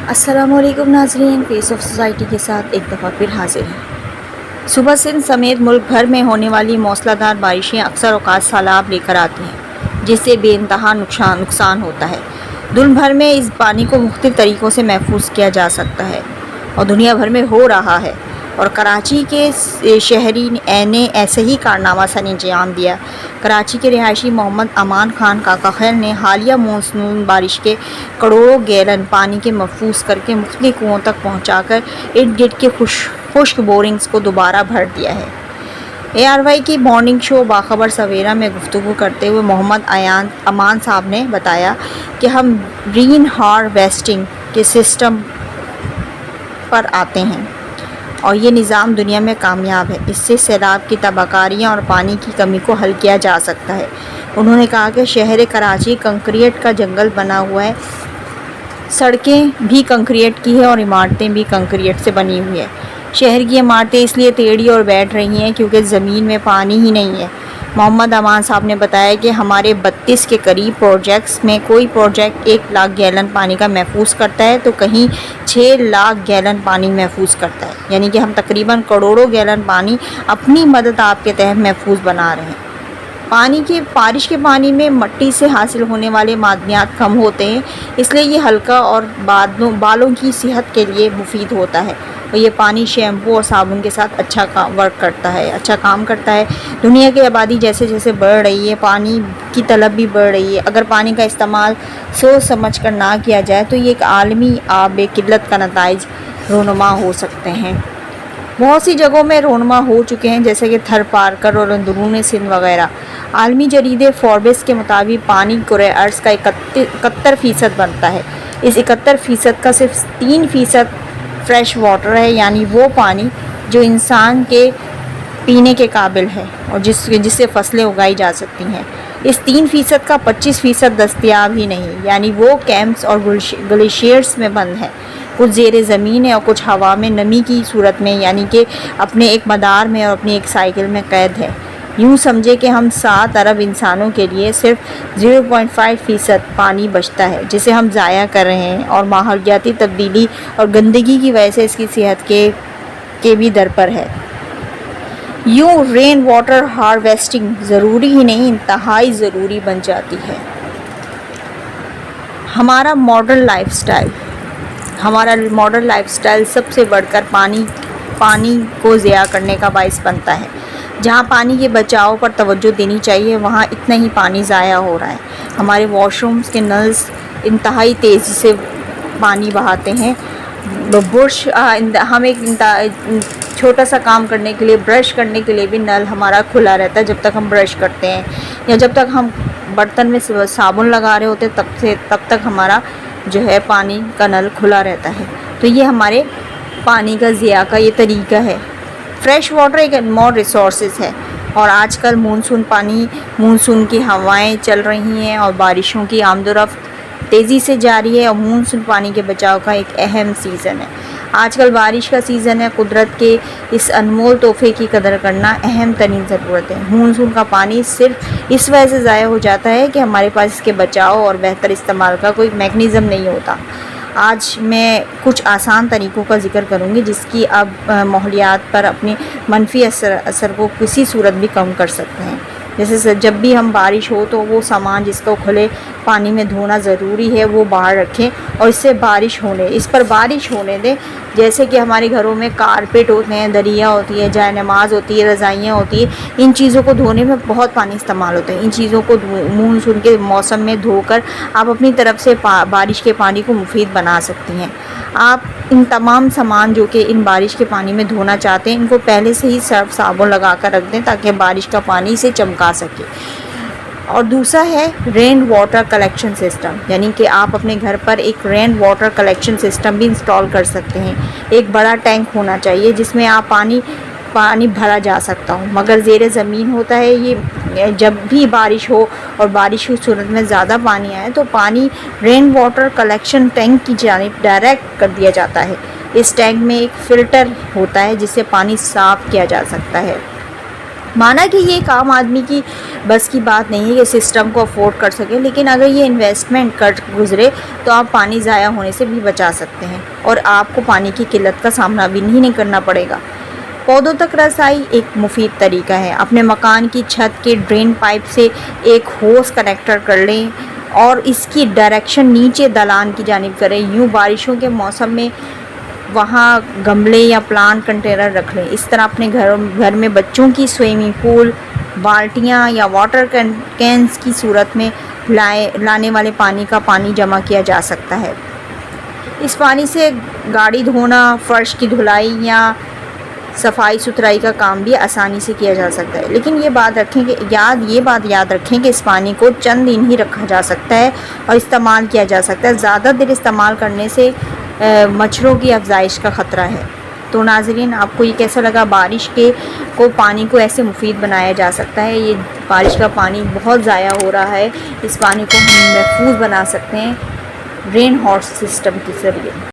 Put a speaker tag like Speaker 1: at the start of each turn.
Speaker 1: السلام علیکم ناظرین، فیس آف سوسائٹی کے ساتھ ایک دفعہ پھر حاضر ہیں۔ صبح سندھ سمیت ملک بھر میں ہونے والی موسلا دھار بارشیں اکثر اوقات سیلاب لے کر آتی ہیں، جس سے بے انتہا نقصان ہوتا ہے۔ دنیا بھر میں اس پانی کو مختلف طریقوں سے محفوظ کیا جا سکتا ہے اور دنیا بھر میں ہو رہا ہے، اور کراچی کے شہری نے ایسے ہی کارنامہ سر انجام دیا۔ کراچی کے رہائشی محمد امان خان کاکا خیل نے حالیہ مونسون بارش کے کروڑوں گیلن پانی کے محفوظ کر کے مختلف کنوؤں تک پہنچا کر ارد گرد کے خشک بورنگز کو دوبارہ بھر دیا ہے۔ ARY کی مارننگ شو باخبر سویرا میں گفتگو کرتے ہوئے محمد امان صاحب نے بتایا کہ ہم رین ہارویسٹنگ کے سسٹم پر آتے ہیں اور یہ نظام دنیا میں کامیاب ہے۔ اس سے سیلاب کی تباہ کاریاں اور پانی کی کمی کو حل کیا جا سکتا ہے۔ انہوں نے کہا کہ شہر کراچی کنکریٹ کا جنگل بنا ہوا ہے، سڑکیں بھی کنکریٹ کی ہیں اور عمارتیں بھی کنکریٹ سے بنی ہوئی ہیں۔ شہر کی عمارتیں اس لیے ٹیڑھی اور بیٹھ رہی ہیں کیونکہ زمین میں پانی ہی نہیں ہے۔ محمد امان صاحب نے بتایا کہ ہمارے 32 کے قریب پروجیکٹس میں کوئی پروجیکٹ 1 لاکھ گیلن پانی کا محفوظ کرتا ہے تو کہیں 6 لاکھ گیلن پانی محفوظ کرتا ہے، یعنی کہ ہم تقریباً کروڑوں گیلن پانی اپنی مدد آپ کے تحت محفوظ بنا رہے ہیں۔ بارش کے پانی میں مٹی سے حاصل ہونے والے معدنیات کم ہوتے ہیں، اس لیے یہ ہلکا اور بالوں کی صحت کے لیے مفید ہوتا ہے، اور یہ پانی شیمپو اور صابن کے ساتھ اچھا کام کرتا ہے۔ دنیا کی آبادی جیسے جیسے بڑھ رہی ہے، پانی کی طلب بھی بڑھ رہی ہے۔ اگر پانی کا استعمال سوچ سمجھ کر نہ کیا جائے تو یہ ایک عالمی آب قلت کا نتائج رونما ہو سکتے ہیں۔ بہت سی جگہوں میں رونما ہو چکے ہیں، جیسے کہ تھر پارکر اور اندرون سندھ وغیرہ۔ عالمی جریدے فوربس کے مطابق پانی کرۂ ارض کا 71% بنتا ہے۔ اس 71% کا صرف 3% فریش واٹر ہے، یعنی وہ پانی جو انسان کے پینے کے قابل ہے اور جس سے فصلیں اگائی جا سکتی ہیں۔ اس 3% کا 25% دستیاب ہی نہیں، یعنی وہ کیمپس اور گلیشیئرز میں بند ہے، کچھ زیر زمین ہے اور کچھ ہوا میں نمی کی صورت میں، یعنی کہ اپنے ایک مدار میں اور اپنی ایک سائیکل میں قید ہے۔ یوں سمجھے کہ ہم 7 ارب انسانوں کے لیے صرف 0.5% پانی بچتا ہے جسے ہم ضائع کر رہے ہیں، اور ماحولیاتی تبدیلی اور گندگی کی وجہ سے اس کی صحت کے بھی در پر ہے۔ یوں رین واٹر ہارویسٹنگ ضروری ہی نہیں، انتہائی ضروری بن جاتی ہے۔ ہمارا ماڈرن لائف سٹائل سب سے بڑھ کر پانی کو ضیاع کرنے کا باعث بنتا ہے۔ جہاں پانی کے بچاؤ پر توجہ دینی چاہیے وہاں اتنا ہی پانی ضائع ہو رہا ہے۔ ہمارے واش رومز کے نلز انتہائی تیزی سے پانی بہاتے ہیں۔ ہم ایک چھوٹا سا کام کرنے کے لیے، برش کرنے کے لیے بھی نل ہمارا کھلا رہتا ہے جب تک ہم برش کرتے ہیں، یا جب تک ہم برتن میں صابن لگا رہے ہوتے تب تک ہمارا جو ہے پانی کا نل کھلا رہتا ہے۔ تو یہ ہمارے پانی کا ضیاع کا یہ طریقہ ہے۔ فریش واٹر ایک انمول ریسورسز ہے، اور آج کل مونسون کی ہوائیں چل رہی ہیں اور بارشوں کی آمد و رفت تیزی سے جاری ہے، اور مونسون پانی کے بچاؤ کا ایک اہم سیزن ہے۔ آج کل بارش کا سیزن ہے۔ قدرت کے اس انمول تحفے کی قدر کرنا اہم ترین ضرورت ہے۔ مونسون کا پانی صرف اس وجہ سے ضائع ہو جاتا ہے کہ ہمارے پاس اس کے بچاؤ اور بہتر استعمال کا کوئی میکانزم نہیں ہوتا۔ آج میں کچھ آسان طریقوں کا ذکر کروں گی جس کی اب ماحولیات پر اپنے منفی اثر کو کسی صورت بھی کم کر سکتے ہیں۔ جیسے جب بھی ہم بارش ہو تو وہ سامان جس کو کھلے پانی میں دھونا ضروری ہے وہ باہر رکھیں اور اس پر بارش ہونے دیں۔ جیسے کہ ہمارے گھروں میں کارپیٹ ہوتے ہیں، دریاں ہوتی ہے، جائے نماز ہوتی ہے، رضائیاں ہوتی ہیں، ان چیزوں کو دھونے میں بہت پانی استعمال ہوتا ہے۔ ان چیزوں کو مونسون کے موسم میں دھو کر آپ اپنی طرف سے بارش کے پانی کو مفید بنا سکتی ہیں۔ آپ ان تمام سامان جو کہ ان بارش کے پانی میں دھونا چاہتے ہیں ان کو پہلے سے ہی سرف صابن لگا کر رکھ دیں تاکہ بارش کا پانی اسے چمکا سکے۔ اور دوسرا ہے رین واٹر کلیکشن سسٹم، یعنی کہ آپ اپنے گھر پر ایک رین واٹر کلیکشن سسٹم بھی انسٹال کر سکتے ہیں۔ ایک بڑا ٹینک ہونا چاہیے جس میں آپ پانی بھرا جا سکتا ہو، مگر زیر زمین ہوتا ہے یہ۔ جب بھی بارش ہو اور بارش کی صورت میں زیادہ پانی آئے تو پانی رین واٹر کلیکشن ٹینک کی جانب ڈائریکٹ کر دیا جاتا ہے۔ اس ٹینک میں ایک فلٹر ہوتا ہے جس سے پانی صاف کیا جا سکتا ہے۔ مانا کہ یہ ایک عام آدمی کی بس کی بات نہیں ہے کہ سسٹم کو افورڈ کر سکے، لیکن اگر یہ انویسٹمنٹ کر گزرے تو آپ پانی ضائع ہونے سے بھی بچا سکتے ہیں اور آپ کو پانی کی قلت کا سامنا بھی نہیں کرنا پڑے گا۔ پودوں تک رسائی ایک مفید طریقہ ہے۔ اپنے مکان کی چھت کے ڈرین پائپ سے ایک ہوس کنیکٹر کر لیں اور اس کی ڈائریکشن نیچے دالان کی جانب کریں۔ یوں بارشوں کے موسم میں وہاں گملے یا پلانٹ کنٹینر رکھ لیں۔ اس طرح اپنے گھر میں بچوں کی سوئمنگ پول، بالٹیاں یا واٹر کینز کی صورت میں لانے والے پانی کا پانی جمع کیا جا سکتا ہے۔ اس پانی سے گاڑی دھونا، فرش کی دھلائی یا صفائی ستھرائی کا کام بھی آسانی سے کیا جا سکتا ہے، لیکن یہ بات یاد رکھیں کہ اس پانی کو چند دن ہی رکھا جا سکتا ہے اور استعمال کیا جا سکتا ہے۔ زیادہ دیر استعمال کرنے سے مچھروں کی افزائش کا خطرہ ہے۔ تو ناظرین، آپ کو یہ کیسا لگا؟ بارش کو پانی کو ایسے مفید بنایا جا سکتا ہے۔ یہ بارش کا پانی بہت ضائع ہو رہا ہے، اس پانی کو ہم محفوظ بنا سکتے ہیں رین ہارس سسٹم کے ذریعے۔